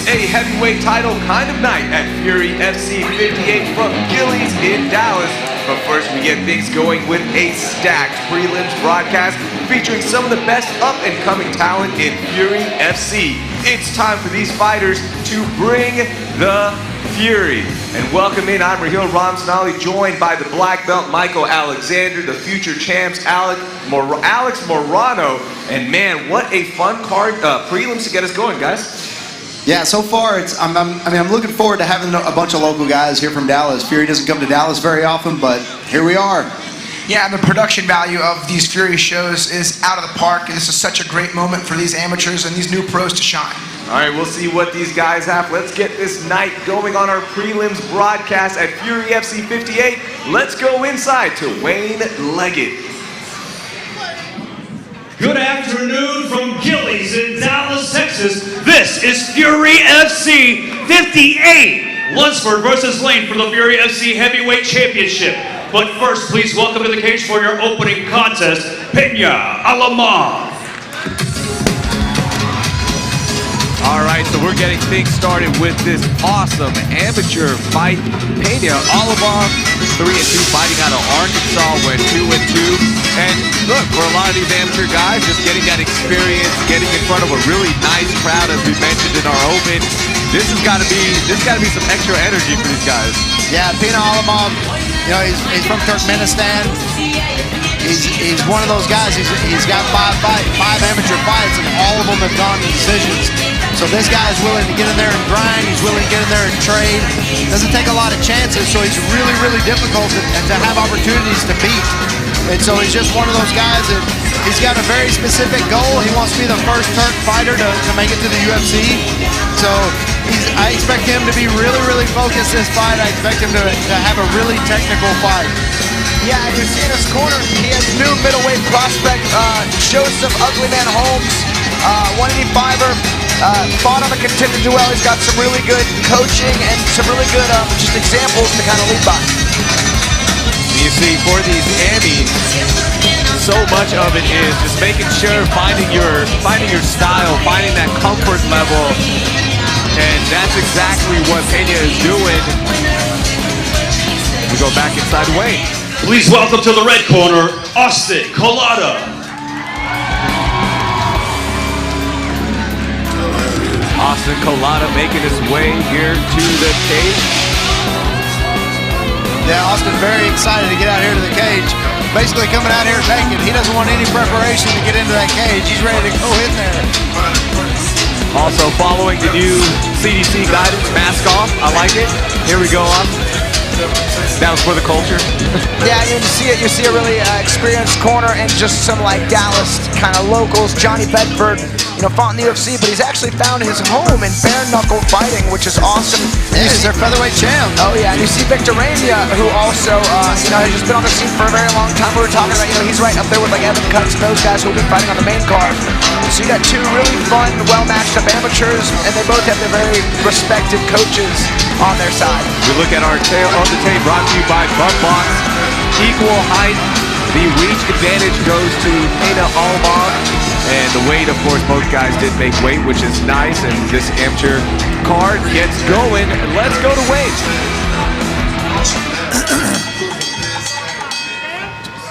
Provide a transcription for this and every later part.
a heavyweight title kind of night at Fury FC 58 from Gillies in Dallas. But first we get things going with a stacked prelims broadcast featuring some of the best up-and-coming talent in Fury FC. It's time for these fighters to bring the Fury. And welcome in, I'm Raheel Ramsanali, joined by the black belt Michael Alexander, the future champs Alex Morano. And man, what a fun card, prelims to get us going, guys. Yeah, so far I'm looking forward to having a bunch of local guys here from Dallas. Fury doesn't come to Dallas very often, but here we are. Yeah, and the production value of these Fury shows is out of the park. This is such a great moment for these amateurs and these new pros to shine. All right, we'll see what these guys have. Let's get this night going on our prelims broadcast at Fury FC 58. Let's go inside to Wayne Leggett. Good afternoon from Gillies in Dallas, Texas. This is Fury FC 58. Lunsford versus Lane for the Fury FC Heavyweight Championship. But first, please welcome to the cage for your opening contest, Peña Alamov. All right, so we're getting things started with this awesome amateur fight. Peña Alamov, 3-2, fighting out of Arkansas, went 2-2. And look, for a lot of these amateur guys, just getting that experience, getting in front of a really nice crowd, as we mentioned in our open. This has got to be some extra energy for these guys. Yeah, Peña Alamov, you know, he's from Turkmenistan. He's one of those guys. He's got five amateur fights, and all of them have gone to decisions. So this guy is willing to get in there and grind. He's willing to get in there and trade. Doesn't take a lot of chances, so he's really, really difficult to have opportunities to beat. And so he's just one of those guys that he's got a very specific goal. He wants to be the first Turk fighter to make it to the UFC. So I expect him to be really, really focused this fight. I expect him to have a really technical fight. Yeah, and you see in his corner, he has new middleweight prospect, Joseph Uglyman Holmes, 185er, fought on the contender duel. He's got some really good coaching and some really good just examples to kind of lead by. You see, for these Amis, so much of it is just making sure finding your style, finding that comfort level, and that's exactly what Peña is doing. We go back inside Wayne. Please welcome to the red corner, Austin Collada. Austin Collada making his way here to the cage. Yeah, Austin very excited to get out here to the cage. Basically coming out here naked. He doesn't want any preparation to get into that cage. He's ready to go in there. Also following the new CDC guidance, mask off. I like it. Here we go, Austin. That was for the culture. Yeah, you see a really experienced corner and just some like Dallas kind of locals. Johnny Bedford, you know, fought in the UFC, but he's actually found his home in bare knuckle fighting, which is awesome. Yeah, he's their featherweight champ. Oh yeah, and you see Victor Ramia, who also, you know, has just been on the scene for a very long time. We were talking about, you know, he's right up there with like Evan Cutts and those guys who have been fighting on the main card. So you got two really fun, well-matched up amateurs, and they both have their very respected coaches on their side. We look at our tail on the tape, brought to you by Buckbox. Equal height, the reach advantage goes to Peña Alamov, and the weight, of course, both guys did make weight, which is nice, and this amateur card gets going. Let's go to Wayne.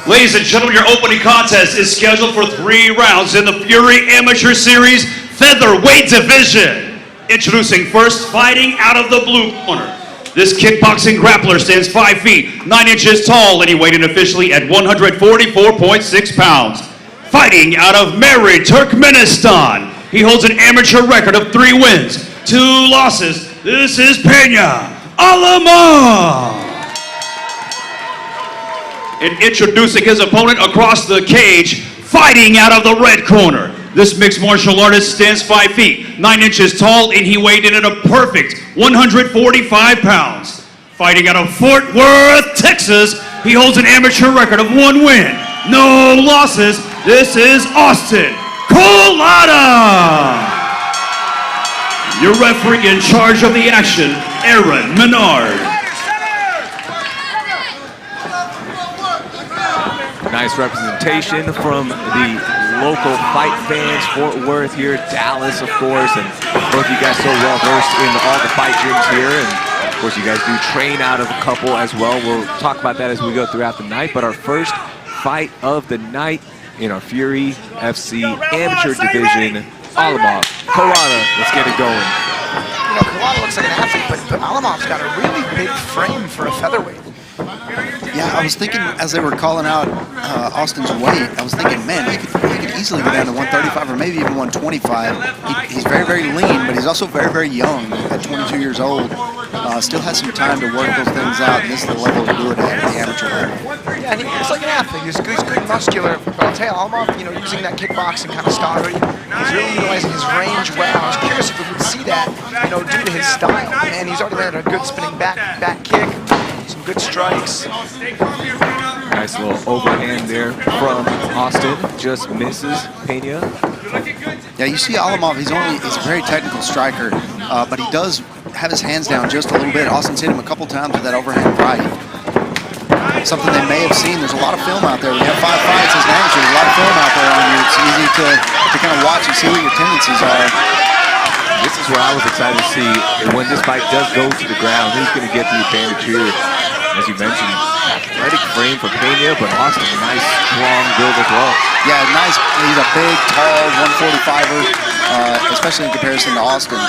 Ladies and gentlemen, your opening contest is scheduled for 3 rounds in the Fury Amateur Series Featherweight Division. Introducing first, fighting out of the blue corner. This kickboxing grappler stands 5 feet, 9 inches tall, and he weighed in officially at 144.6 pounds. Fighting out of Mary, Turkmenistan. He holds an amateur record of 3 wins, 2 losses. This is Peña Alamov. And introducing his opponent across the cage, fighting out of the red corner. This mixed martial artist stands 5 feet, 9 inches tall, and he weighed in at a perfect 145 pounds. Fighting out of Fort Worth, Texas, he holds an amateur record of 1 win, no losses. This is Austin Collada. Your referee in charge of the action, Aaron Menard. Nice representation from the local fight fans, Fort Worth here, Dallas, of course, and both of you guys so well versed in all the fight gyms here, and of course you guys do train out of a couple as well. We'll talk about that as we go throughout the night, but our first fight of the night in our Fury FC Amateur Division, Alamov, Kalada. Let's get it going. You know, Kalada looks like an athlete, but Alamov's got a really big frame for a featherweight. Yeah, I was thinking as they were calling out Austin's weight, I was thinking, man, he could easily go down to 135 or maybe even 125. He's very, very lean, but he's also very, very young at 22 years old. Still has some time to work those things out, and this is the level to do it at the amateur level. Yeah, and he's like an athlete. He's good muscular. But I'll tell you, Alamov, you know, using that kickboxing kind of style, he's really utilizing his range well. I was curious if we would see that, you know, due to his style. And he's already landed a good spinning back kick. Some good strikes. Nice little overhand there from Austin. Just misses Pena. Yeah, you see Alamov, he's a very technical striker, but he does have his hands down just a little bit. Austin's hit him a couple times with that overhand right. Something they may have seen. There's a lot of film out there. We have 5 fights as an amateur. There's a lot of film out there on you. It's easy to kind of watch and see what your tendencies are. This is where I was excited to see when this fight does go to the ground, who's going to get the advantage here. As you mentioned, athletic frame for Pena, but Austin, nice, strong build as well. Yeah, nice. He's a big, tall 145er, especially in comparison to Austin.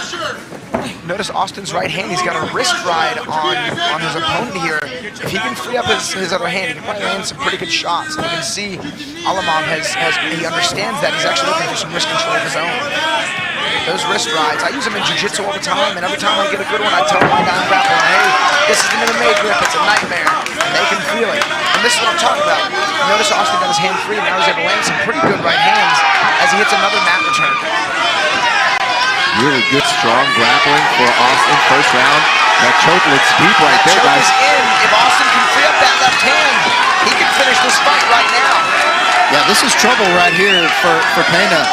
Notice Austin's right hand, he's got a wrist ride on his opponent here. If he can free up his other hand, he can probably land some pretty good shots. And you can see Alamov he understands that. He's actually looking for some wrist control of his own. Those wrist rides, I use them in jiu-jitsu all the time, and every time I get a good one, I tell my guy I'm grappling, hey, this is an MMA grip, it's a nightmare, and they can feel it. And this is what I'm talking about. Notice Austin got his hand free, and now he's able to land some pretty good right hands as he hits another mat return. Really good, strong grappling for Austin. First round. That choke looks deep right there, guys. guys. Is in. If Austin can free up that left hand, he can finish this fight right now. Yeah, this is trouble right here for Pena.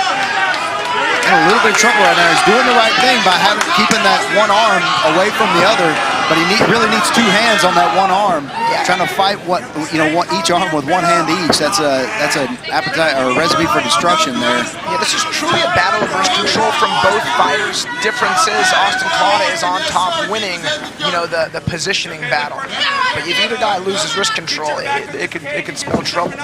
In a little bit of trouble right now. He's doing the right thing by keeping that one arm away from the other, but he really needs 2 hands on that one arm. Yeah. Trying to fight each arm with one hand each. That's an appetite or a recipe for destruction there. Yeah, this is truly a battle of wrist control from both fighters. Differences, Austin Kalada is on top winning, you know, the positioning battle. But if either guy loses wrist control, it could spell trouble.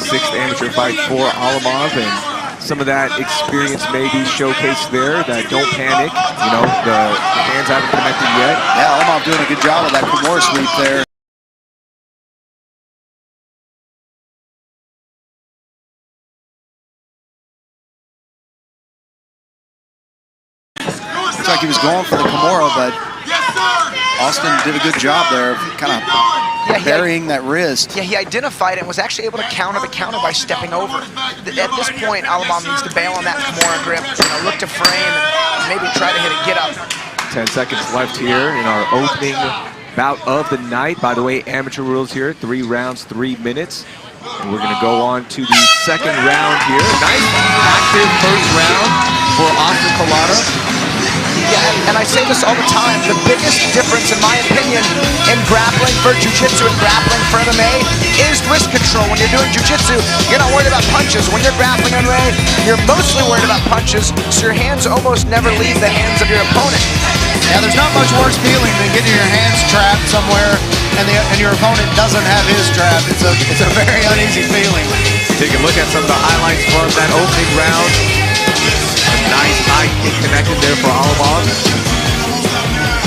6th amateur fight for Alamov, and some of that experience may be showcased there. That don't panic, you know, the hands haven't connected yet. Yeah, Alamov doing a good job of that Kimura sweep there. Looks like he was going for the Kimura, but Austin did a good job there of kind of burying that wrist. Yeah, he identified it and was actually able to counter the counter by stepping over. At this point, Alamov needs to bail on that Kimura grip, you know, look to frame and maybe try to hit a get up. 10 seconds left here in our opening bout of the night. By the way, amateur rules here, 3 rounds, 3 minutes. And we're going to go on to the second round here. Nice active first round for Austin Kalada. Yeah, and I say this all the time, the biggest difference, in my opinion, in grappling for jiu-jitsu and grappling for MMA is wrist control. When you're doing jiu-jitsu, you're not worried about punches. When you're grappling MMA, you're mostly worried about punches, so your hands almost never leave the hands of your opponent. Yeah, there's not much worse feeling than getting your hands trapped somewhere and your opponent doesn't have his trap. It's a very uneasy feeling. Take a look at some of the highlights from that opening round. A nice high kick connected there for Alamov.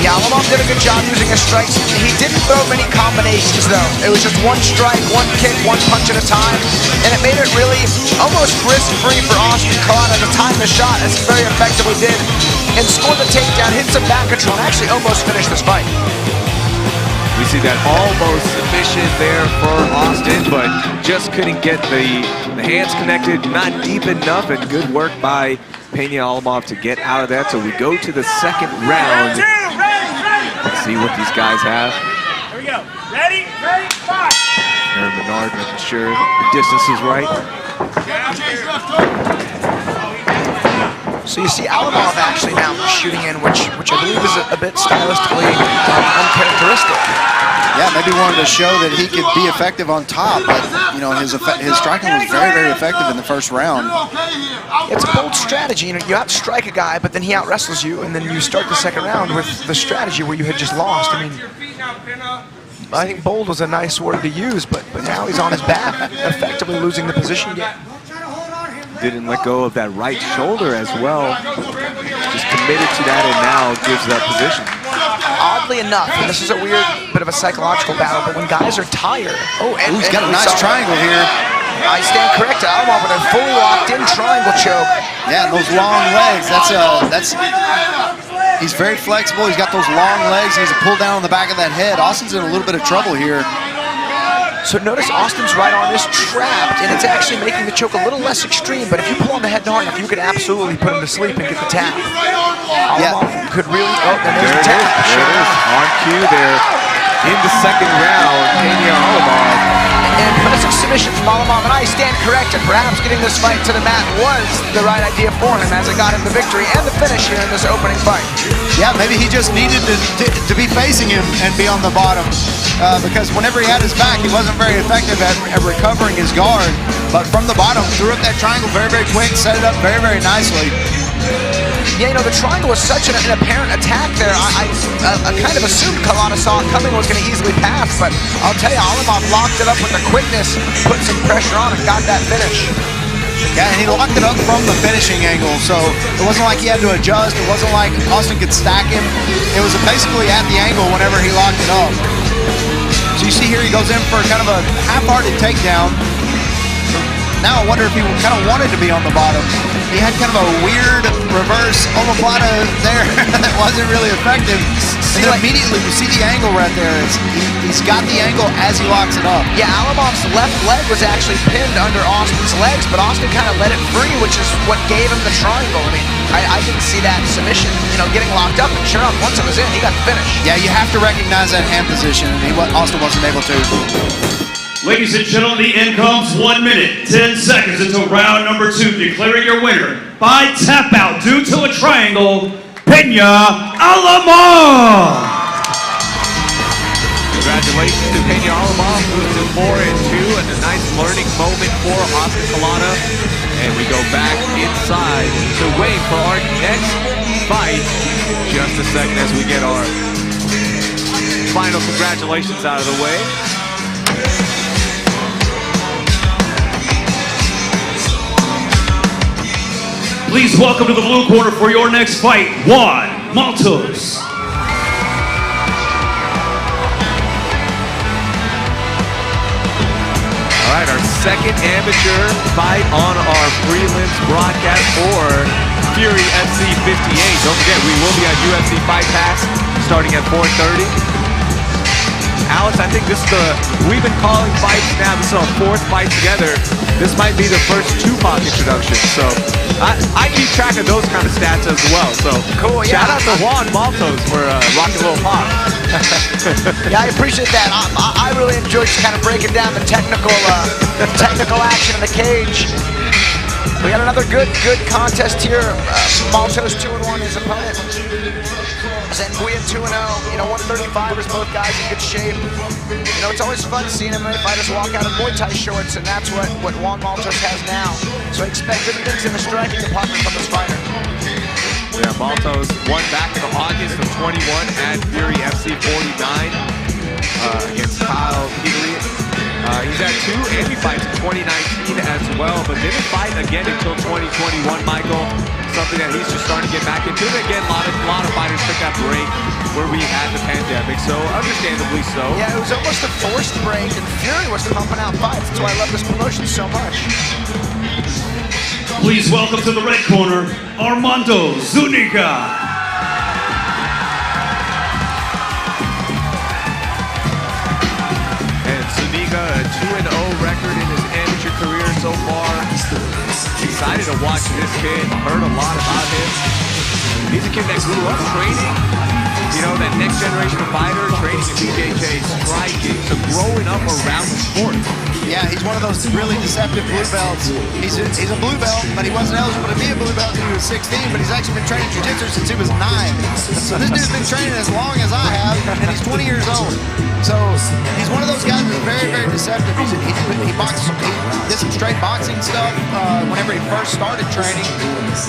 Yeah, Alamov did a good job using his strikes. He didn't throw many combinations, though. It was just one strike, one kick, one punch at a time, and it made it really almost risk-free for Austin Kalada to time the shot, as he very effectively did, and score the takedown, hit some back control, and actually almost finished this fight. We see that almost submission there for Austin, but just couldn't get the hands connected, not deep enough, and good work by Pena Alamov to get out of that. So we go to the second round. Let's see what these guys have. Here we go. Ready, fight! Aaron Menard making sure the distance is right. So you see Alamov actually now shooting in, which I believe is a bit stylistically uncharacteristic. Yeah, maybe wanted to show that he could be effective on top, but you know his striking was very, very effective in the first round. It's a bold strategy. You know, you out-strike a guy, but then he out-wrestles you, and then you start the second round with the strategy where you had just lost. I mean, I think bold was a nice word to use, but now he's on his back, effectively losing the position game. Didn't let go of that right shoulder as well. Just committed to that and now gives that position. Oddly enough, and this is a weird bit of a psychological battle, but when guys are tired... He's got a nice triangle here. I stand corrected. Alamov with a fully locked-in triangle choke. Yeah, and those long legs, he's very flexible. He's got those long legs. He has to pull down on the back of that head. Austin's in a little bit of trouble here. So notice Austin's right arm is trapped, and it's actually making the choke a little less extreme, but if you pull on the head hard enough, you could absolutely put him to sleep and get the tap. Alamov could really... Oh, and there's the tap. There it is. On cue there in the second round, Pena Alamov. An impressive submission from Alamov, and I stand corrected. Perhaps getting this fight to the mat was the right idea for him as it got him the victory and the finish here in this opening fight. Yeah, maybe he just needed to be facing him and be on the bottom because whenever he had his back, he wasn't very effective at recovering his guard. But from the bottom, threw up that triangle very, very quick, set it up very, very nicely. Yeah, you know, the triangle was such an apparent attack there. I kind of assumed Kalana saw it coming, was going to easily pass, but I'll tell you, Alamov locked it up with the quickness, put some pressure on, and got that finish. Yeah, and he locked it up from the finishing angle, so it wasn't like he had to adjust. It wasn't like Austin could stack him. It was basically at the angle whenever he locked it up. So you see here, he goes in for kind of a half-hearted takedown. Now I wonder if he kind of wanted to be on the bottom. He had kind of a weird reverse omoplata there that wasn't really effective. And then immediately you see the angle right there. He's got the angle as he locks it up. Yeah, Alamov's left leg was actually pinned under Austin's legs, but Austin kind of let it free, which is what gave him the triangle. I mean, I didn't see that submission, you know, getting locked up. And sure enough, once it was in, he got the finish. Yeah, you have to recognize that hand position, and Austin wasn't able to. Ladies and gentlemen, the end comes 1 minute, 10 seconds until round number 2, declaring your winner by tap out due to a triangle, Pena Alamov. Congratulations to Pena Alamov, moves to 4-2, and a nice learning moment for Austin Kalana. And we go back inside to wait for our next fight. Just a second as we get our final congratulations out of the way. Please welcome to the blue corner for your next fight, Juan Malto. All right, our second amateur fight on our prelims broadcast for Fury FC 58. Don't forget, we will be on UFC Fight Pass starting at 4:30. Alex, I think this is we've been calling fights now. This is our 4th fight together. This might be the first Tupac introduction, so I keep track of those kind of stats as well. So cool, yeah. Shout out to Juan Malto for rocking a little pop. Yeah, I appreciate that. I really enjoy just kind of breaking down the technical action in the cage. We got another good contest here. Malto's 2-1, his opponent. Zenguia 2-0. You know, 135ers, both guys in good shape. You know, it's always fun seeing MMA fighters walk out in Muay Thai shorts, and that's what Juan Maltos has now. So I expect good things in the striking department from this fighter. Yeah, Maltos won back in August of 21 at Fury FC 49 against Kyle Peterly. He's had 2 Andy fights in 2019 as well, but didn't fight again until 2021, Michael. Something that he's just starting to get back into. And again, a lot of fighters took that break where we had the pandemic, so understandably so. Yeah, it was almost a forced break, and Fury was pumping out fights. That's why I love this promotion so much. Please welcome to the red corner, Armando Zuniga. And Zuniga, a 2-0 record in his amateur career so far. Excited to watch this kid, heard a lot about him. He's a kid that grew up training, you know, that next generation of fighter, training in BJJ, striking, so growing up around the sport. Yeah, he's one of those really deceptive blue belts. He's a blue belt, but he wasn't eligible to be a blue belt until he was 16, but he's actually been training jiu-jitsu since he was 9. So this dude's been training as long as I have, and he's 20 years old. So he's one of those guys that's very, very deceptive. He did some straight boxing stuff whenever he first started training,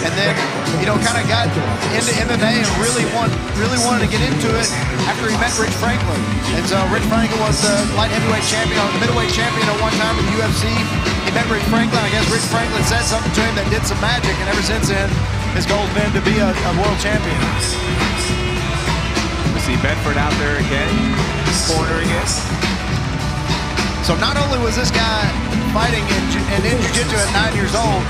and then, kind of got into MMA and really wanted to get into it after he met Rich Franklin. And so Rich Franklin was the light heavyweight champion, the middleweight champion at one time in the UFC. He met Rich Franklin. I guess Rich Franklin said something to him that did some magic, and ever since then, his goal's been to be a world champion. We see Bedford out there again, cornering it. So not only was this guy fighting in jiu-jitsu at 9 years old,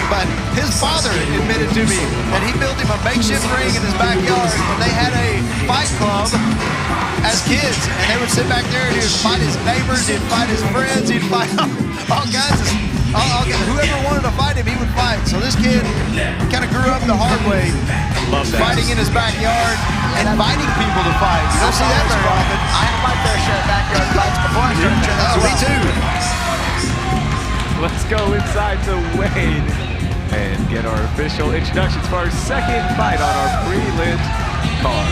but his father admitted to me that he built him a makeshift ring in his backyard, and they had a fight club as kids, and they would sit back there and he would fight his neighbors, he'd fight his friends, he'd fight all kinds of whoever wanted to fight him, he would fight. So this kid kind of grew up the hard way, fighting in his backyard, inviting people to fight. You don't see that very often. I had my fair share of backyard fights before I started training. Oh, me too. Let's go inside to Wade and get our official introductions for our second fight on our prelims card.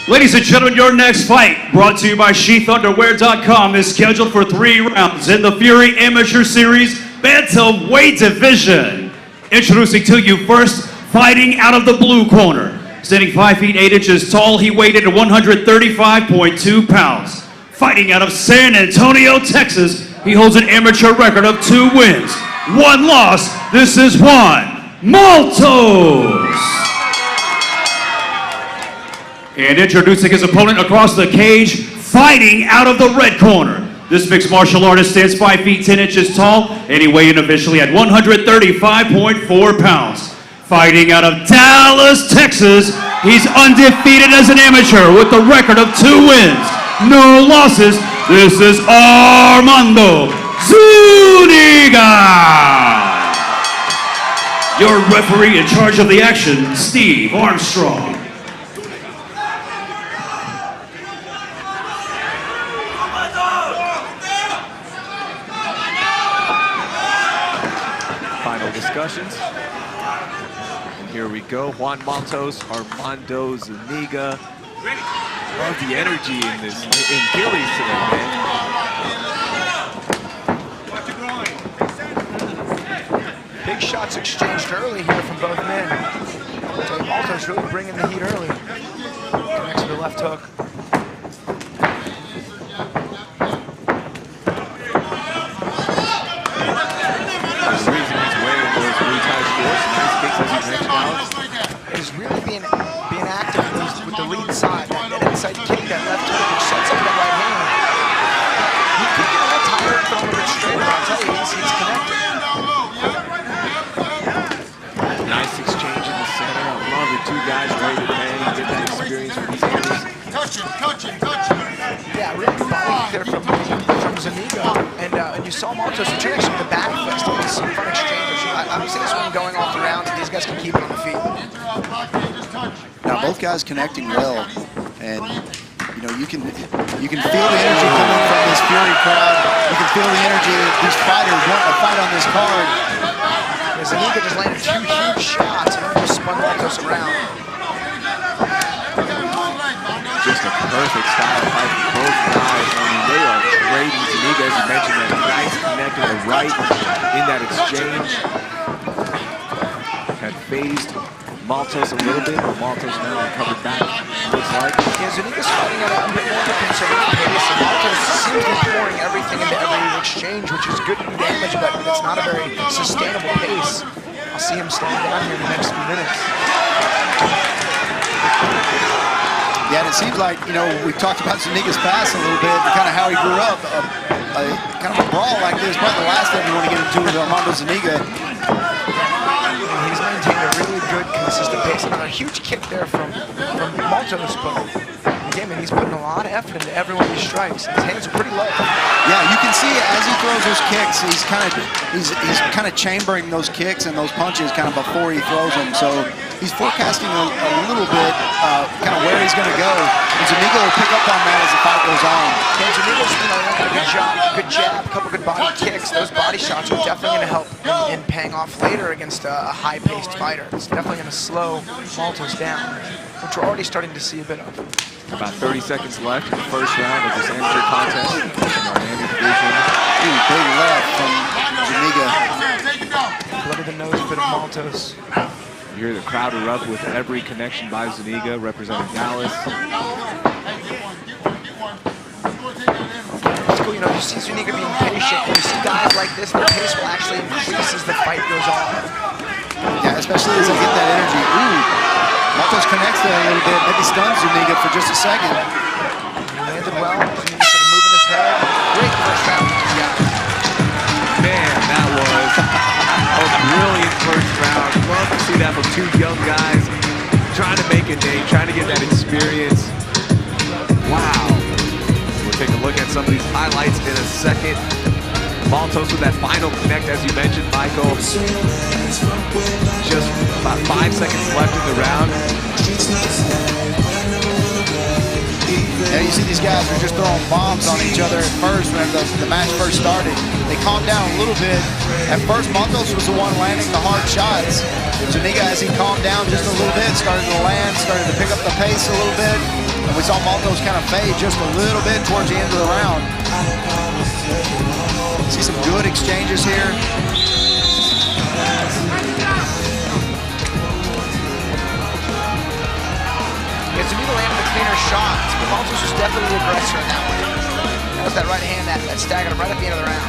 Ladies and gentlemen, your next fight, brought to you by SheathUnderwear.com, is scheduled for 3 rounds in the Fury Amateur Series Bantamweight Division. Introducing to you first, fighting out of the blue corner. Standing 5 feet 8 inches tall, he weighed in at 135.2 pounds. Fighting out of San Antonio, Texas, he holds an amateur record of 2 wins, 1 loss. This is Juan Malto. And introducing his opponent across the cage, fighting out of the red corner. This mixed martial artist stands 5 feet 10 inches tall, and he weighed in officially at 135.4 pounds. Fighting out of Dallas, Texas, he's undefeated as an amateur with a record of 2 wins, no losses. This is Armando Zuniga. Your referee in charge of the action, Steve Armstrong. Final discussions. And here we go. Juan Malto's Armando Zuniga. Love the energy in this in Gillies today, man. Big shots exchanged early here from both men. Malto's really bringing the heat early. Connects to the left hook. The reason he's wearing those blue tie shorts, nice kicks as you mentioned, Alex, is really being active with the lead side. That inside kick, that left hook, which sets up that right hand. He could get a little tired throwing a bit straight, but I'll tell you, he's connected. nice exchange in the center. I love the 2 guys ready to bang. Get that experience from these guys. Touch him. Yeah, really good body there from Zuniga. And you saw Malto's return actually with the back fist. Some fun exchanges. I'm seeing this one going off the round. These guys can keep it on the feet. Now both guys connecting well, and you can feel the energy coming from this Fury crowd. You can feel the energy of these fighters wanting to fight on this card. Zuniga just landed 2 huge shots and then just spun Maltos around. Just a perfect style fight for both guys. I mean, they are great. Zuniga, as you mentioned, that nice connect to the right in that exchange. Had phased Maltos a little bit, but Maltos now recovered back, looks like. Yeah, Zuniga's fighting at a bit more of a conservative pace, and Maltos seems to be pouring everything into every exchange, which is good damage, but it's not a very sustainable pace. I'll see him slowing down here in the next few minutes. Yeah, and it seems like, we talked about Zuniga's past a little bit, and kind of how he grew up. Kind of a brawl like this, probably the last thing you want to get into with Armando Zuniga. He's maintained a really good, consistent pace. Another huge kick there from Malto's, but again, he's putting a lot of effort into every one of these strikes. His hands are pretty low. Yeah, you can see as he throws those kicks, he's kind of chambering those kicks and those punches kind of before he throws them. So he's forecasting a little bit kind of where he's going to go. And Zuniga will pick up on that as the fight goes on. And Zuniga's done a good job, good jab, a couple good body kicks. Those body shots are definitely going to help in paying off later against a high-paced fighter. It's definitely going to slow Maltos down, which we're already starting to see a bit of. About 30 seconds left in the first round of this amateur contest in our amateur division. Ooh, big left from Zuniga. Blood of the nose, a bit of Maltos. You hear the crowd erupt with every connection by Zuniga representing Dallas. It's cool, you know, you see Zuniga being patient, and you see guys like this, their pace will actually increase as the fight goes on. Yeah, especially as they get that energy. Ooh, Maltos connects there a little bit, maybe stuns Zuniga for just a second. He landed well, Zuniga sort of moving his head. Great first round. Man, that was a brilliant first round. Love to see that from two young guys trying to make a name, trying to get that experience. Wow. We'll take a look at some of these highlights in a second. Maltos with that final connect, as you mentioned, Michael. Just about 5 seconds left in the round. Yeah, you see these guys are just throwing bombs on each other at first when the match first started. They calmed down a little bit. At first, Maltos was the one landing the hard shots. Zuniga, as he calmed down just a little bit, started to land, started to pick up the pace a little bit. And we saw Maltos kind of fade just a little bit towards the end of the round. See some good exchanges here. Zuniga landed the cleaner shots, but Maltos was definitely the aggressor in that one. That was that right hand that staggered him right at the end of the round.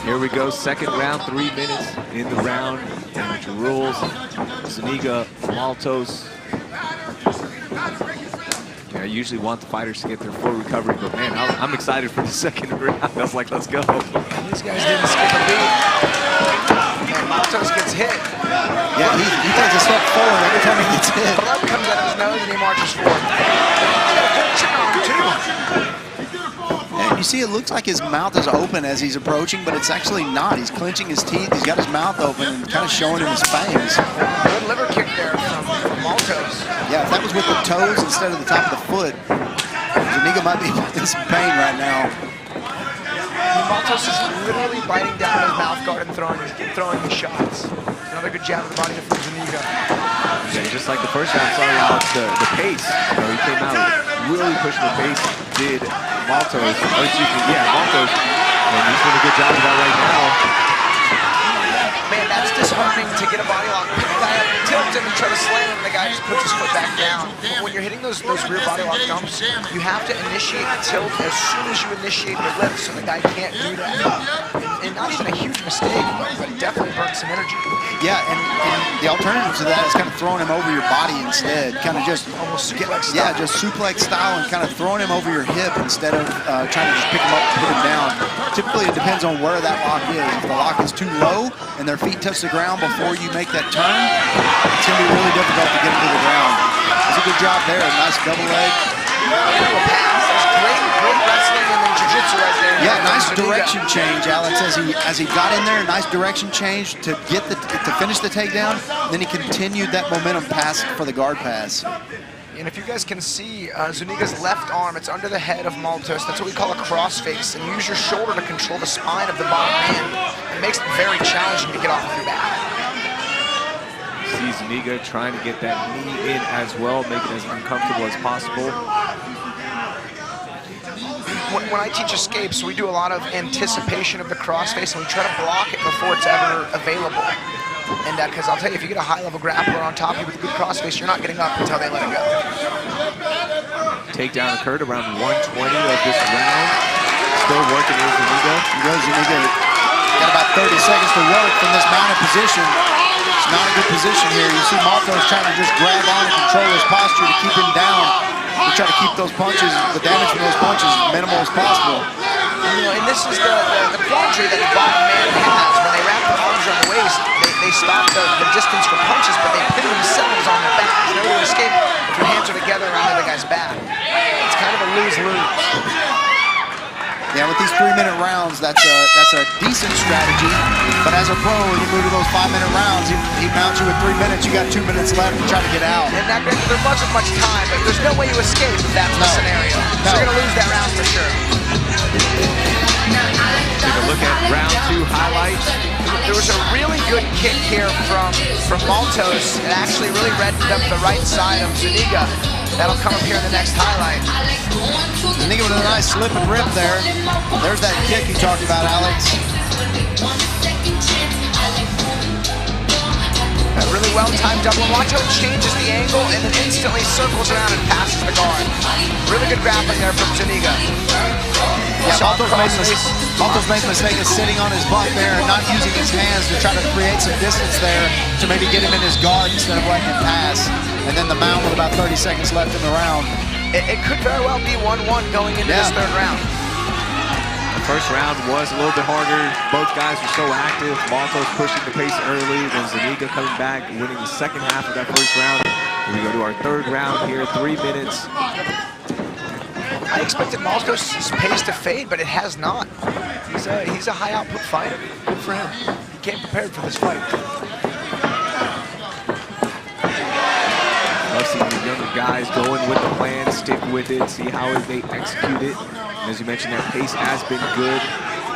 Here we go, second round, 3 minutes in the round. Amateur rules. Zuniga, Maltos. Yeah, I usually want the fighters to get their full recovery, but man, I'm excited for the second round. I was like, let's go. These guys didn't skip a beat. And Maltos gets hit. Yeah, he takes a step forward every time he gets hit. Blood comes out of his nose and he marches forward. And you see, it looks like his mouth is open as he's approaching, but it's actually not. He's clenching his teeth. He's got his mouth open and kind of showing him his fangs. Good liver kick there from Maltos. Yeah, if that was with the toes instead of the top of the foot, Zuniga might be in some pain right now. Maltos is literally biting down on his mouth guard and throwing his shots. Another good jab of the body from Zuniga. Yeah, just like the first round, sorry, Alex, the pace. You know, he came out really pushing the pace, did Maltos, or excuse me, yeah, Maltos, and he's doing a good job of that right now. Man, that's disheartening to get a body lock. Pick the guy up, tilt him, and try to slam him, and the guy just puts his foot back down. But when you're hitting those rear body lock dumps, you have to initiate the tilt as soon as you initiate the lift, so the guy can't do that. And not even a huge mistake, but it definitely burns some energy. Yeah, and the alternative to that is kind of throwing him over your body instead. Kind of just almost suplex style. Yeah, just suplex style and kind of throwing him over your hip instead of trying to just pick him up and put him down. Typically, it depends on where that lock is. If the lock is too low and their feet touch the ground before you make that turn, it's going to be really difficult to get him to the ground. It's a good job there. A nice double leg. Great wrestling and then jiu-jitsu right there. Yeah, nice direction change, Alex. As he got in there, nice direction change to finish the takedown. Then he continued that momentum pass for the guard pass. And if you guys can see Zuniga's left arm, it's under the head of Maltos. That's what we call a crossface. And you use your shoulder to control the spine of the bottom man. It makes it very challenging to get off of your back. See Zuniga trying to get that knee in as well, make it as uncomfortable as possible. When I teach escapes, we do a lot of anticipation of the crossface, and we try to block it before it's ever available. And because I'll tell you, if you get a high-level grappler on top of you with a good crossface, you're not getting up until they let it go. Takedown occurred around 120 of this round. Still working with Zuniga. Zuniga got about 30 seconds to work from this mounted position. It's not a good position here. You see Maltos trying to just grab on and control his posture to keep him down. To try to keep those punches, the damage from those punches, as minimal as possible. You know, and this is the quandary that the bottom man has. When they wrap their arms around the waist, they stop the distance for punches, but they pin themselves on their back. There's no way to escape if your hands are together around the other guy's back. It's kind of a lose-lose. Yeah, with these 3-minute rounds, that's a decent strategy. But as a pro, when you move to those 5-minute rounds, he mounts you with 3 minutes. You got 2 minutes left to try to get out. And that, there wasn't much time, but there's no way you escape if that's the scenario. So you're going to lose that round for sure. Take a look at round 2 highlights. There was a really good kick here from Maltos. It actually really reddened up the right side of Zuniga. That'll come up here in the next highlight. Zuniga with a nice slip and rip there. There's that kick you talked about, Alex. A really well-timed double. Watch how it changes the angle and then instantly circles around and passes the guard. Really good grappling there from Zuniga. Yeah, Malto's made the mistake of sitting on his butt there and not using his hands to try to create some distance there to maybe get him in his guard instead of letting him pass. And then the mount with about 30 seconds left in the round. It could very well be 1-1 going into this third round. The first round was a little bit harder. Both guys were so active. Malto's pushing the pace early, then Zuniga coming back, winning the second half of that first round. We go to our third round here, 3 minutes. I expected Malto's pace to fade, but it has not. He's a high output fighter. Good for him. He came prepared for this fight. Love seeing the younger guys going with the plan, stick with it, see how they execute it. As you mentioned, that pace has been good.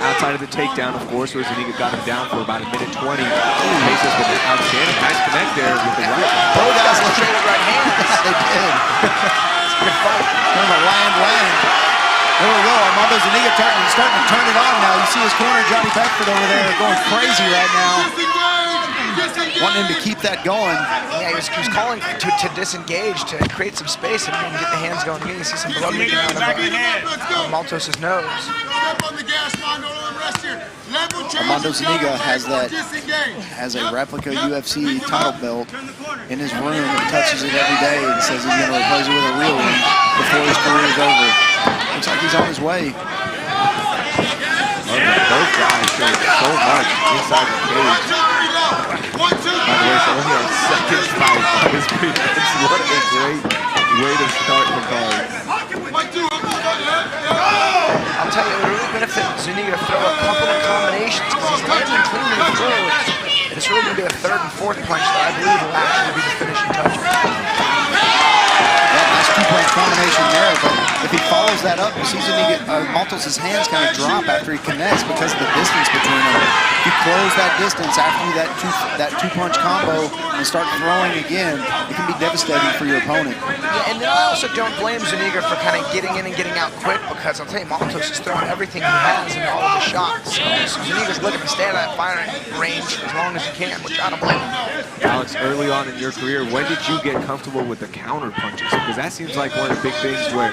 Outside of the takedown, of course, where Zuniga got him down for about 1:20. Pace has been outstanding. Nice connect there with the right. Both guys traded right hands. They did. Good fight. Kind of a land. There we go. Armando Zuniga starting to turn it on now. You see his corner, Johnny Beckford over there, going crazy right now. Wanting him to keep that going. Yeah, he was calling to disengage, to create some space and get the hands going again. You see some blood leaking out of Maltos' nose. Armando Zuniga has a replica UFC title belt in his room and touches it every day and says he's going to replace it with a real one before his career is over. Looks like he's on his way. Both guys showed so much inside the cage. By the way, so only our second fight on this prelims. What a great way to start the card. I'll tell you, it would really benefit Zuniga to throw a couple of combinations because he's landing clean and throws. And it's really going to be a third and fourth punch that I believe will actually be the finishing touch. Yeah, nice 2-punch combination there, but if he follows that up, you see Zuniga, Maltos' hands kind of drop after he connects because of the distance between them. If you close that distance after that 2-punch combo and start throwing again, it can be devastating for your opponent. Yeah, and then I also don't blame Zuniga for kind of getting in and getting out quick because I'll tell you, Maltos is throwing everything he has in all of the shots. So Zuniga's looking to stay out of that firing range as long as he can, which I don't blame him. Alex, early on in your career, when did you get comfortable with the counter punches? Because that seems like one of the big things where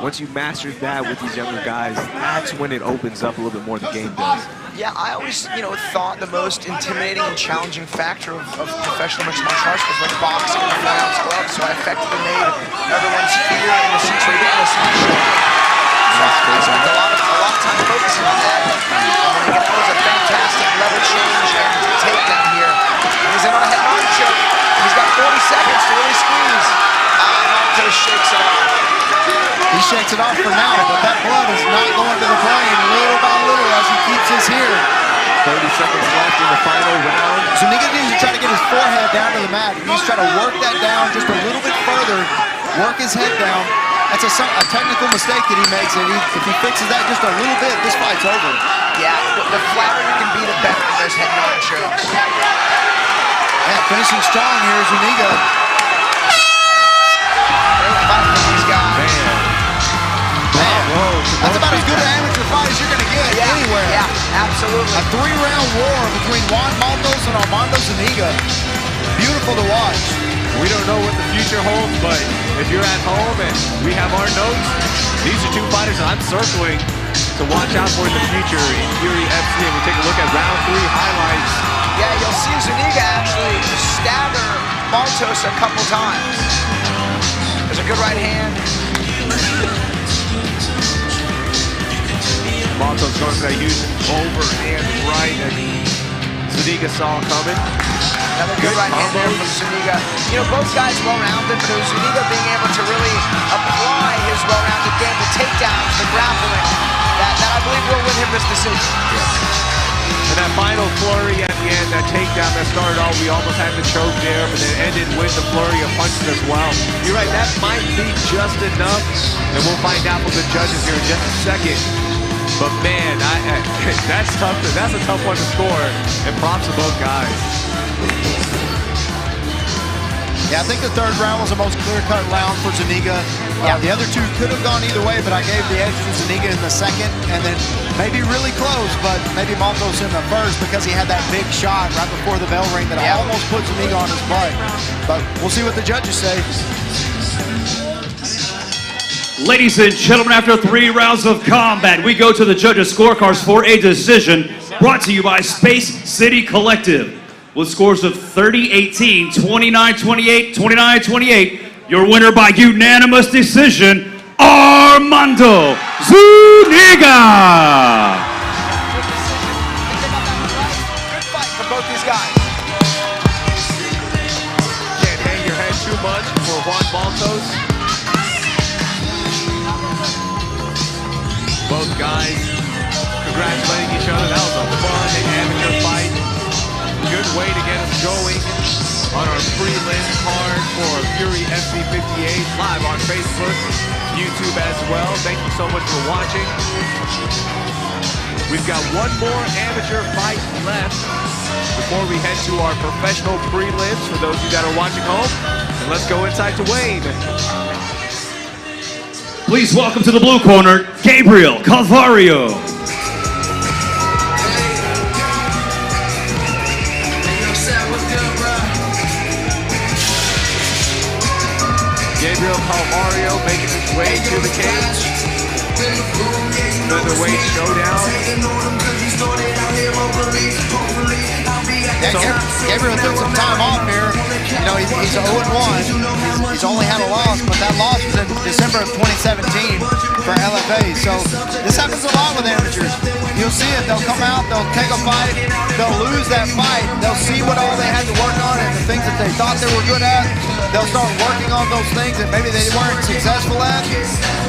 once you mastered that with these younger guys, that's when it opens up a little bit more, the game does. Yeah, I always, thought the most intimidating and challenging factor of professional mixed martial arts was like boxing and 4-ounce gloves, so I effectively made everyone's fear in the seats ridiculous and shaking. So I spent a lot of time focusing on that. And again, that was a fantastic level change and takedown here. He's in on a head nod choke. He's got 40 seconds to really squeeze. Malto shakes it off. He shakes it off for now, but that blood is not going to the brain little by little as he keeps his here. 30 seconds left in the final round. Zuniga needs to try to get his forehead down to the mat. He needs to try to work that down just a little bit further, work his head down. That's a technical mistake that he makes. If he fixes that just a little bit, this fight's over. Yeah, the flatter you can be, the better in those head nod chokes. Yeah, finishing strong here, Zuniga. Great fight from these guys. Man, that's about as good an amateur fight as you're going to get anywhere. Yeah, absolutely. A 3-round war between Juan Malto and Armando Zuniga. Beautiful to watch. We don't know what the future holds, but if you're at home and we have our notes, these are two fighters that I'm circling to watch out for in the future in Fury FC. And we take a look at round 3 highlights. Yeah, you'll see Zuniga actually stagger Maltos a couple times. There's a good right hand. Malto's going for that huge overhand right that Zuniga saw coming. Another good right hand there from Zuniga. Both guys well-rounded, but Zuniga being able to really apply his well-rounded game, the takedowns, the grappling, that I unanimous decision. And that final flurry at the end, that takedown that started off, we almost had the choke there, but then ended with the flurry of punches as well. You're right, that might be just enough, and we'll find out from the judges here in just a second. But man, that's tough. That's a tough one to score, and props to both guys. Yeah, I think the third round was the most clear-cut round for Zuniga. The other two could have gone either way, but I gave the edge to Zuniga in the second, and then maybe really close, but maybe Maltos in the first because he had that big shot right before the bell ring that almost put Zuniga on his butt. But we'll see what the judges say. Ladies and gentlemen, after 3 rounds of combat, we go to the judges' scorecards for a decision brought to you by Space City Collective. With scores of 30-18, 29-28, 29-28, your winner by unanimous decision, Armando Zuniga. Good fight from both these guys. Can't hang your head too much for Juan Maltos. Both guys congratulating each other. That was a fun amateur fight. Good way to get us going on our prelim card for Fury FC 58 live on Facebook, YouTube as well. Thank you so much for watching. We've got one more amateur fight left before we head to our professional prelims for those of you that are watching home. And let's go inside to Wayne. Please welcome to the blue corner, Gabriel Calvario. Gabriel Calvario making his way to the cage. Featherweight showdown. Gabriel took some time off here. You know, he's 0-1. He's only had a loss, but that loss was in December of 2017 for LFA. So this happens a lot with amateurs. You'll see it. They'll come out, they'll take a fight, they'll lose that fight, they'll see what all they had to work on and the things that they thought they were good at. They'll start working on those things that maybe they weren't successful at.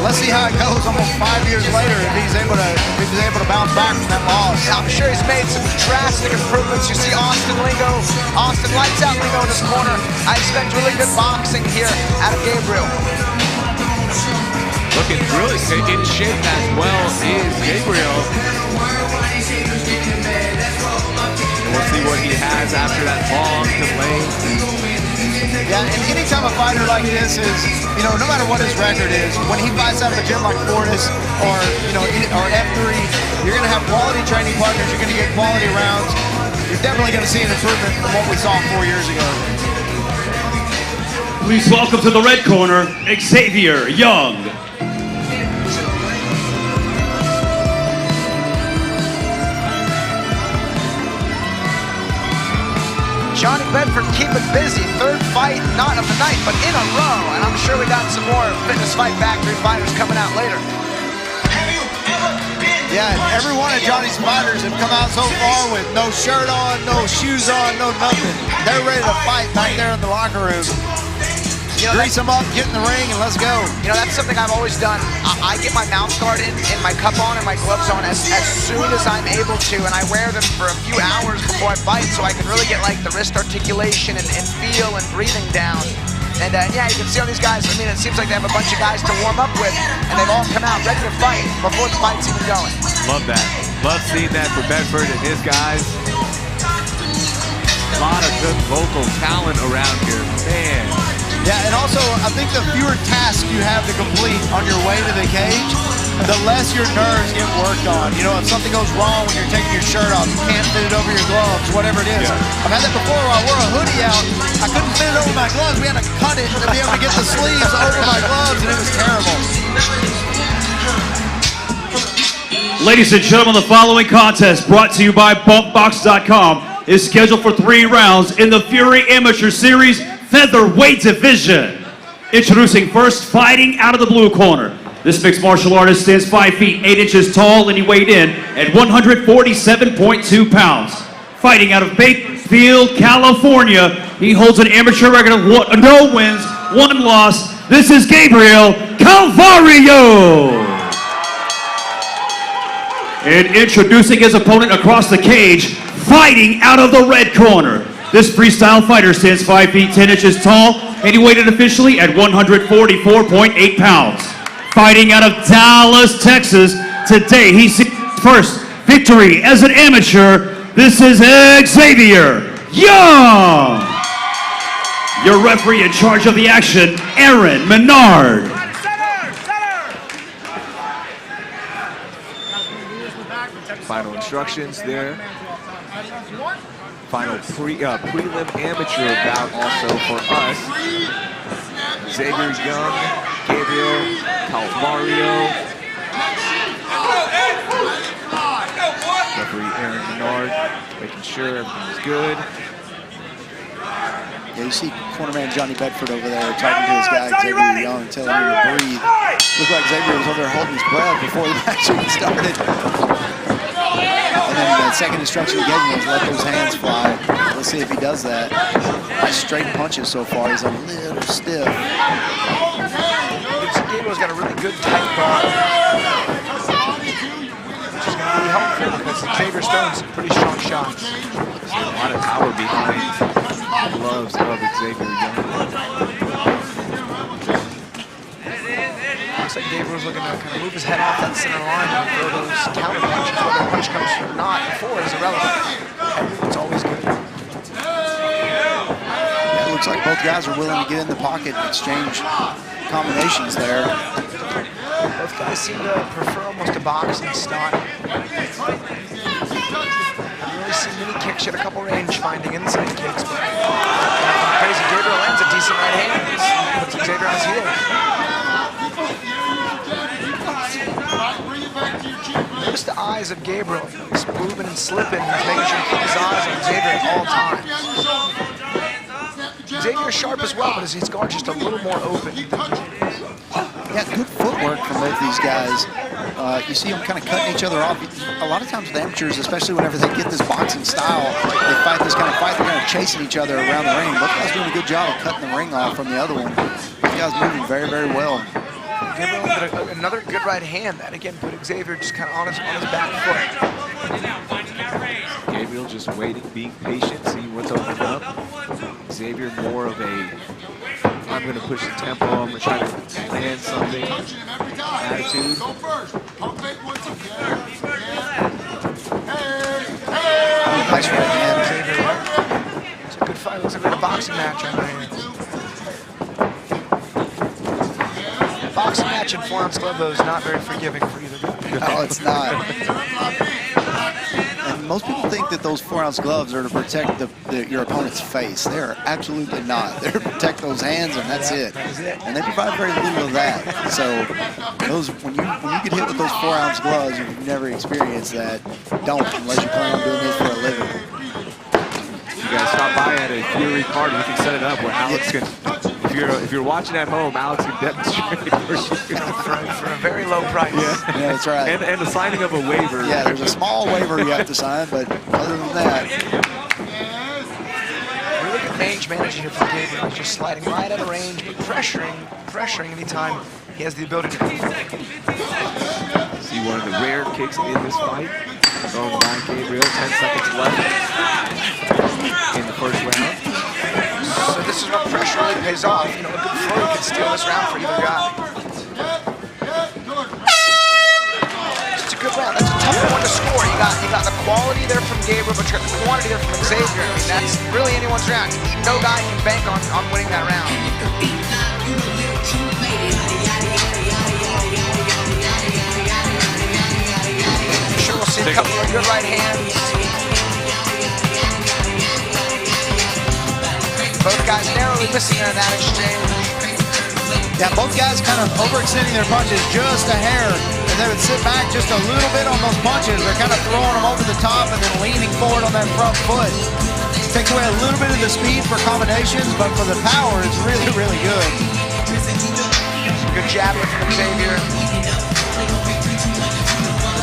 Let's see how it goes almost 5 years later if he's able to bounce back from that loss. I'm sure he's made some drastic improvements. You see Austin lights out lingo in this corner. I expect really good boxing here out of Gabriel. Looking really in shape as well is Gabriel. And we'll see what he has after that long delay. Yeah, and anytime a fighter like this is, you know, no matter what his record is, when he fights out of a gym like Fortis or, you know, or F3, you're going to have quality training partners, you're going to get quality rounds. You're definitely going to see an improvement from what we saw 4 years ago. Please welcome to the red corner, Xavier Young. Johnny Bedford keeping busy. Third fight, not of the night, but in a row. And I'm sure we got some more Fitness Fight Factory fighters coming out later. Yeah, and every one of Johnny's fighters have come out so far with no shirt on, no shoes on, no nothing. They're ready to fight back there in the locker room. You know, Grease them up, get in the ring, and let's go. You know, that's something I've always done. I get my mouth guard in, and my cup on, and my gloves on as soon as I'm able to, and I wear them for a few hours before I fight so I can really get like the wrist articulation and feel and breathing down. And yeah, you can see on these guys, I mean, it seems like they have a bunch of guys to warm up with, and they've all come out ready to fight before the fight's even going. Love that. Love seeing that for Bedford and his guys. A lot of good local talent around here, man. Yeah, and also, I think the fewer tasks you have to complete on your way to the cage, the less your nerves get worked on. You know, if something goes wrong when you're taking your shirt off, you can't fit it over your gloves, whatever it is. Yeah. I've had that before where I wore a hoodie out. I couldn't fit it over my gloves. We had to cut it to be able to get the sleeves over my gloves, and it was terrible. Ladies and gentlemen, the following contest brought to you by BumpBox.com is scheduled for 3 rounds in the Fury Amateur Series Featherweight Division. Introducing first, fighting out of the blue corner. This mixed martial artist stands 5 feet 8 inches tall and he weighed in at 147.2 pounds. Fighting out of Bakefield, California, he holds an amateur record of no wins, 1 loss. This is Gabriel Calvario. And introducing his opponent across the cage, fighting out of the red corner. This freestyle fighter stands 5 feet 10 inches tall, and he weighed officially at 144.8 pounds. Fighting out of Dallas, Texas, today he sees his first victory as an amateur. This is Xavier Young. Your referee in charge of the action, Aaron Menard. Final instructions there. Final prelim amateur bout also for us. Xavier Young, Gabriel Calvario. Referee Aaron Menard making sure everything's good. Yeah, you see cornerman Johnny Bedford over there talking to his guy Xavier Young, telling him to breathe. Looked like Xavier was over there holding his breath before the match even started. And then the second instruction he gave him was let those hands fly. Let's see if he does that. Nice straight punches so far. He's a little stiff. Gabriel's got a really good tight guard, which is going to be helpful because Xavier Stone's pretty strong shots. A lot of power behind the gloves of Xavier Young. Looks like Gabriel's looking to kind of move his head off that center line and throw those counter punches. Whether a punch comes or not before is irrelevant. It's always good. Yeah, it looks like both guys are willing to get in the pocket and exchange combinations there. Both guys seem to prefer almost a boxing style. See many kicks, she had a couple range finding inside kicks, but crazy. Gabriel lands a decent right hand. Puts Xavier on his heels. Notice the eyes of Gabriel. He's moving and slipping. He's making sure to keep his eyes on Xavier at all times. Xavier's sharp as well, but his guard's just a little more open. Yeah, good footwork from both these guys. You see them kind of cutting each other off. A lot of times with amateurs, especially whenever they get this boxing style, they fight this kind of fight, they're kind of chasing each other around the ring. Both guys doing a good job of cutting the ring off from the other one. These guys moving very, very well. Gabriel with another good right hand. That again put Xavier just kind of on his back foot. Gabriel just waiting, being patient, seeing what's opening up. Xavier more of a, I'm going to push the tempo, I'm going to try to land something attitude. Nice right hand, Xavier. It's a good fight. Looks like a boxing match on my hands. Boxing match in 4-ounce glove, though, is not very forgiving for either guy. No, it's not. And most people think that those 4-ounce gloves are to protect your opponent's face. They are absolutely not. They're to protect those hands, and that's it. And they provide very little of that. So those when you get hit with those 4-ounce gloves, if you've never experienced that, don't unless you plan on doing this for a living. You guys stop by at a Fury card, we can set it up where Alex can. If you're watching at home, Alex can demonstrate for a very low price. Yeah, that's right. And the signing of a waiver. Yeah, there's a small waiver you have to sign, but other than that. Really good range managing here from Gabriel. He's just sliding right out of range, but pressuring anytime he has the ability to. See one of the rare kicks in this fight. Thrown by Gabriel, 10 seconds left in the first round. So this is what pressure really pays off. You know, a good flurry can steal this round for either guy. It's a good round. That's a tough one to score. You got the quality there from Gabriel, but you got the quantity there from Xavier. I mean, that's really anyone's round. No guy can bank on winning that round. I'm sure we'll see a couple of good right hands. Both guys narrowly missing in that exchange. Yeah, both guys kind of overextending their punches just a hair, and they would sit back just a little bit on those punches. They're kind of throwing them over the top and then leaning forward on that front foot. Takes away a little bit of the speed for combinations, but for the power, it's really, really good. Good jab from Xavier.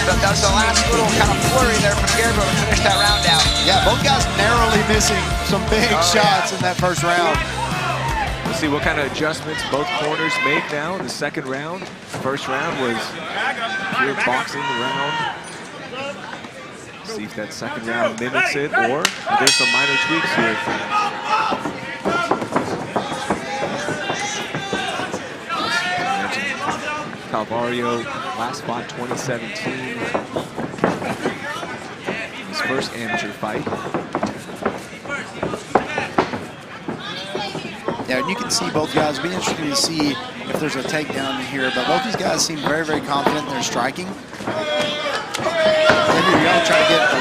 That was the last little kind of flurry there from Gabriel to finish that round out. Yeah, both guys narrowly missing some big shots in that first round. We'll see what kind of adjustments both corners make now in the second round. The first round was pure boxing round. See if that second round mimics it, or there's some minor tweaks here. Calvario, last fought 2017. His first amateur fight. Yeah, and you can see both guys. It'll be interesting to see if there's a takedown in here, but both these guys seem very, very confident in their striking. Maybe Young try to get a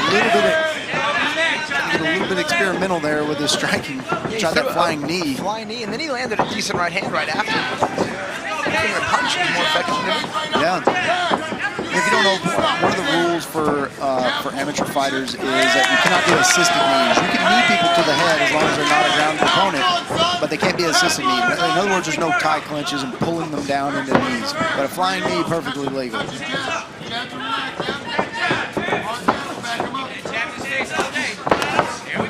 little bit experimental there with his striking. Try that flying knee. Flying knee, and then he landed a decent right hand right after. I think the punch was more effective than him. Yeah. If you don't know, one of the rules for amateur fighters is that you cannot do assisted knees. You can knee people to the head as long as they're not a ground opponent, but they can't be assisted knee. In other words, there's no tie clinches and pulling them down into knees. But a flying knee, perfectly legal.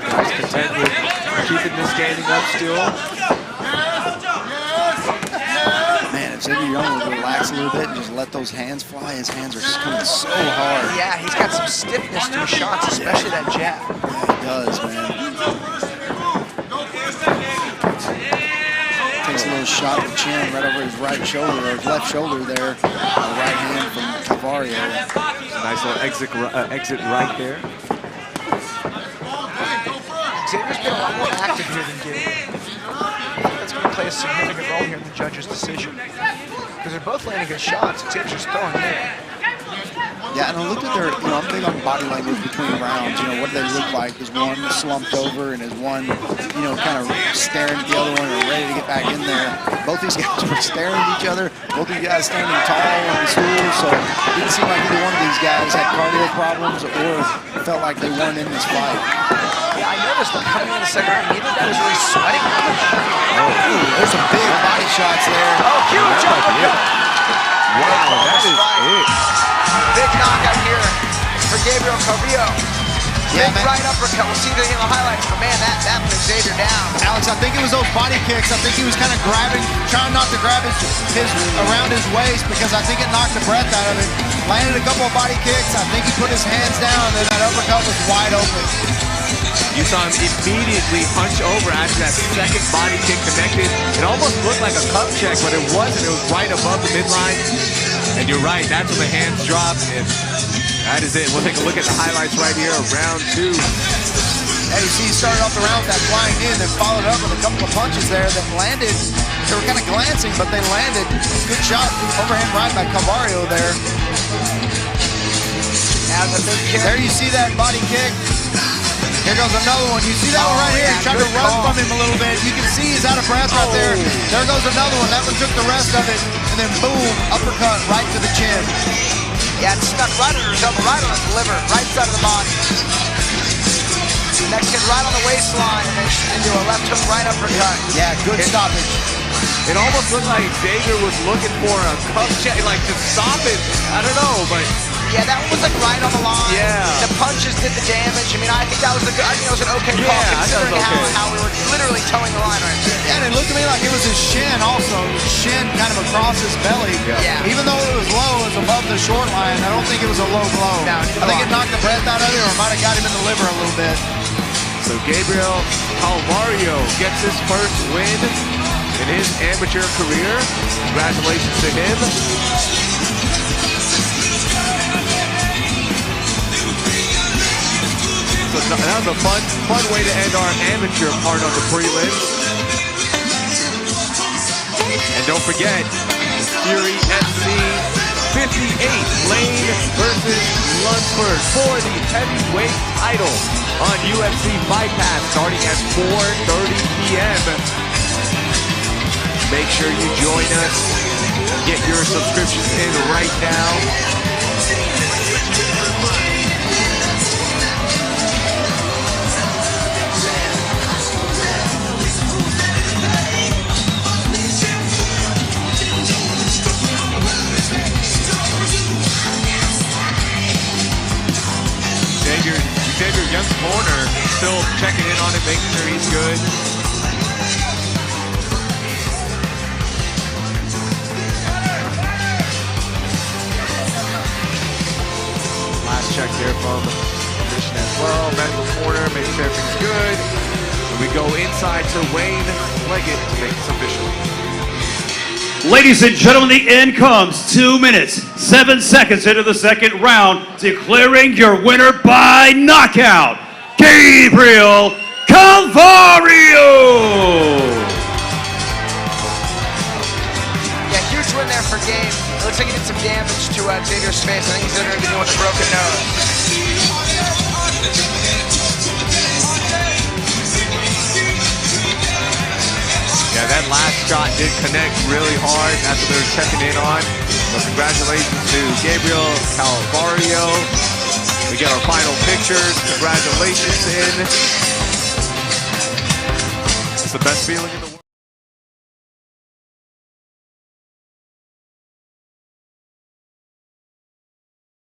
Guys content with keeping this standing up still. Man, if Xavier Young would relax a little bit and just let those hands fly, his hands are just coming so hard. Yeah, he's got some stiffness to his shots, especially that jab. Yeah, he does, man. Takes a little shot at the chin right over his right shoulder, or his left shoulder there. The right hand from Calvario. Nice little exit right there. Xavier's been a lot more active here than Gabriel. That's going to play a significant role here in the judge's decision. Because they're both landing good shots. Xavier's just throwing in. Yeah, and I looked at their, I'm big on body language between rounds. What do they look like? Is one slumped over and is one, kind of staring at the other one or ready to get back in there? Both these guys were staring at each other. Both these guys standing tall on the stool, so it didn't seem like either one of these guys had cardio problems or felt like they weren't in this fight. Yeah, I noticed that coming in the second round, neither guy was really sweating much. There's some big body shots there. Oh, huge uppercut! Wow, that is it. Big knockout here for Gabriel Calvario. Yeah, Big man. right uppercut. We'll see the highlights, but man, that put Xavier down. Alex, I think it was those body kicks. I think he was kind of trying not to grab his around his waist because I think it knocked the breath out of him. Landed a couple of body kicks. I think he put his hands down, and then that uppercut was wide open. You saw him immediately hunch over after that second body kick connected. It almost looked like a cup check, but it wasn't. It was right above the midline. And you're right, that's when the hands dropped. And that is it. We'll take a look at the highlights right here of round two. And you see he started off the round with that flying in, then followed up with a couple of punches there that landed. They were kind of glancing, but they landed. Good shot, overhand right by Calvario there. There you see that body kick. Here goes another one. You see that one right here? He tried to run from him a little bit. You can see he's out of breath right there. There goes another one. That one took the rest of it. And then boom, uppercut right to the chin. Yeah, it stuck right on his elbow, right on his liver, right side of the body. Next hit right on the waistline, and then into a left hook right uppercut. Yeah, good stoppage. It almost looked like Xavier was looking for a cup check, like to stop it. I don't know, but yeah, that one was like right on the line. Yeah. The punches did the damage. I mean, I think that was a good. I think it was an okay call considering how we were literally towing the line right there. Yeah, and it looked to me like it was his shin also. His shin kind of across his belly. Yeah. Even though it was low, it was above the short line. I don't think it was a low blow. No, I think it knocked the breath out of it or might have got him in the liver a little bit. So Gabriel Calvario gets his first win in his amateur career. Congratulations to him. So that was a fun way to end our amateur part of the prelims. And don't forget, Fury FC 58, Lane versus Lunsford for the heavyweight title on UFC Fight Pass starting at 4:30 p.m. Make sure you join us. Get your subscriptions in right now. Xavier Young's corner still checking in on him, making sure he's good. Last check there from as well. Medical corner, make sure everything's good. And we go inside to Wayne Leggett to make this official. Ladies and gentlemen, the end comes 2 minutes, 7 seconds into the second round, declaring your winner by knockout, Gabriel Calvario! Yeah, huge win there for Gabe. It looks like he did some damage to Xavier's face. I think he's going to be dealing with a broken nose. Yeah, that last shot did connect really hard. That's what they were checking in on. So congratulations to Gabriel Calvario. We get our final pictures. Congratulations in. It's the best feeling in the world.